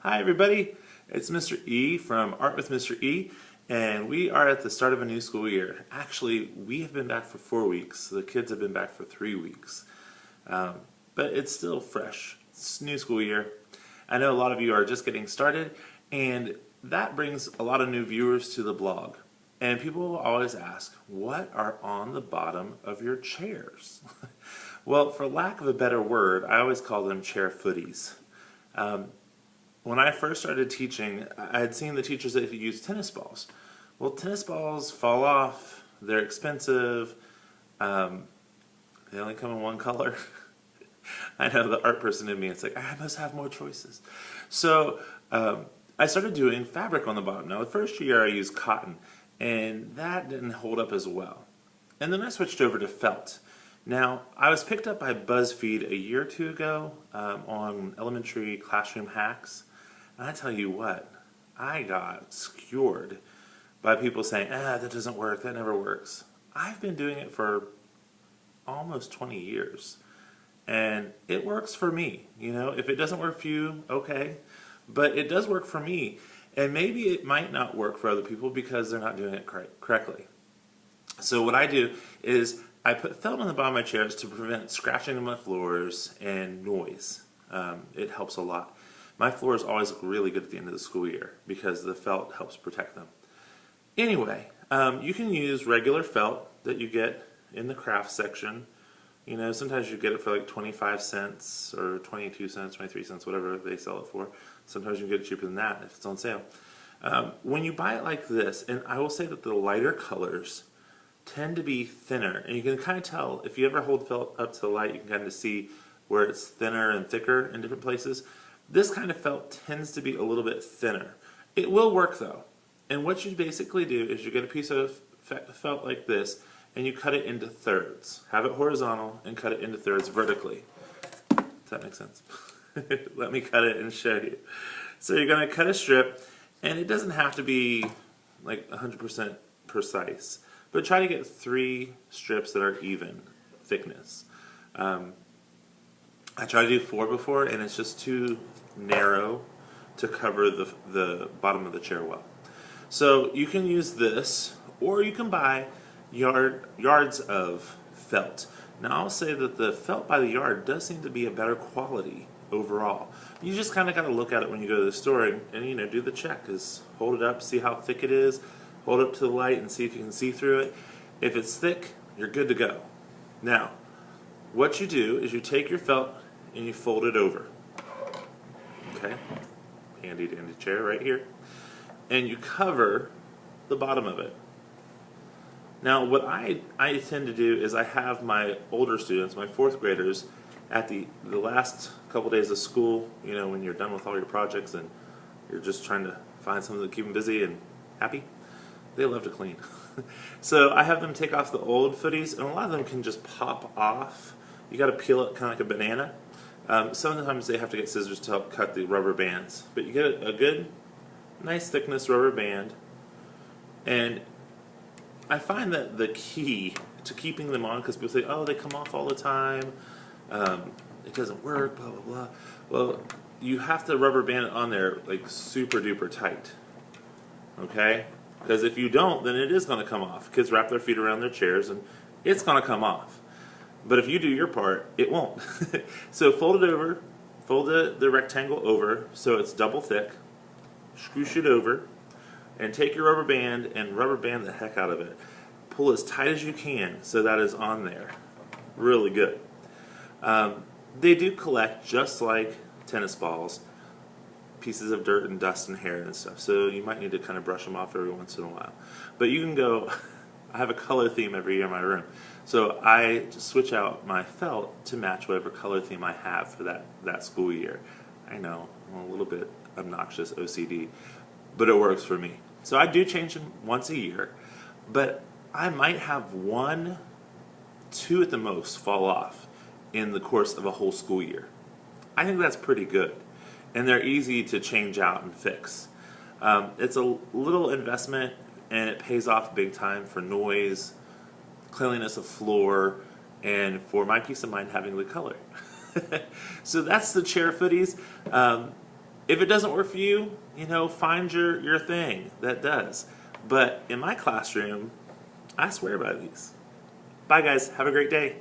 Hi everybody, it's Mr. E from Art with Mr. E, and we are at the start of a new school year. Actually, we have been back for 4 weeks. The kids have been back for 3 weeks. But it's still fresh. It's a new school year. I know a lot of you are just getting started, and that brings a lot of new viewers to the blog. And people will always ask, what are on the bottom of your chairs? Well, for lack of a better word, I always call them chair footies. When I first started teaching, I had seen the teachers that use tennis balls. Well, tennis balls fall off, they're expensive, they only come in one color. I know the art person in me, it's like, I must have more choices. So I started doing fabric on the bottom. Now the first year I used cotton, and that didn't hold up as well. And then I switched over to felt. Now, I was picked up by BuzzFeed a year or two ago on elementary classroom hacks. And I tell you what, I got skewered by people saying, that doesn't work, that never works. I've been doing it for almost 20 years. And it works for me. You know, if it doesn't work for you, okay. But it does work for me. And maybe it might not work for other people because they're not doing it correctly. So what I do is I put felt on the bottom of my chairs to prevent scratching on my floors and noise. It helps a lot. My floors always look really good at the end of the school year because the felt helps protect them. Anyway, you can use regular felt that you get in the craft section. You know, sometimes you get it for like 25 cents or 22 cents, 23 cents, whatever they sell it for. Sometimes you can get it cheaper than that if it's on sale. When you buy it like this, and I will say that the lighter colors tend to be thinner, and you can kind of tell if you ever hold felt up to the light, you can kind of see where it's thinner and thicker in different places. This kind of felt tends to be a little bit thinner. It will work though, and what you basically do is you get a piece of felt like this and you cut it into thirds. Have it horizontal and cut it into thirds vertically. Does that make sense? Let me cut it and show you. So you're going to cut a strip, and it doesn't have to be like 100% precise, but try to get 3 strips that are even thickness. I tried to do 4 before, and it's just too narrow to cover the bottom of the chair well. So you can use this, or you can buy yards of felt. Now I'll say that the felt by the yard does seem to be a better quality overall. You just kind of got to look at it when you go to the store and you know, do the check. Is hold it up, see how thick it is, hold it up to the light and see if you can see through it. If it's thick, you're good to go. Now, what you do is you take your felt and you fold it over. Okay, handy dandy chair right here. And you cover the bottom of it. Now what I tend to do is I have my older students, my 4th graders, at the last couple days of school, you know, when you're done with all your projects and you're just trying to find something to keep them busy and happy, they love to clean. So I have them take off the old footies, and a lot of them can just pop off. You got to peel it kind of like a banana. Sometimes they have to get scissors to help cut the rubber bands, but you get a good, nice thickness rubber band, and I find that the key to keeping them on, because people say, oh, they come off all the time, it doesn't work, blah, blah, blah. Well, you have to rubber band it on there like super duper tight, okay? Because if you don't, then it is going to come off. Kids wrap their feet around their chairs and it's going to come off. But if you do your part, it won't. So fold it over, fold the rectangle over so it's double thick, scoosh it over, and take your rubber band and rubber band the heck out of it. Pull as tight as you can so that is on there. Really good. They do collect, just like tennis balls, pieces of dirt and dust and hair and stuff, so you might need to kind of brush them off every once in a while. But you can go, I have a color theme every year in my room, so I just switch out my felt to match whatever color theme I have for that school year. I know, I'm a little bit obnoxious OCD, but it works for me. So I do change them once a year, but I might have 1, 2 at the most fall off in the course of a whole school year. I think that's pretty good, and they're easy to change out and fix. It's a little investment, and it pays off big time for noise, cleanliness of floor, and for my peace of mind having the color. So that's the chair footies. If it doesn't work for you, find your thing that does. But in my classroom, I swear by these. Bye guys, have a great day.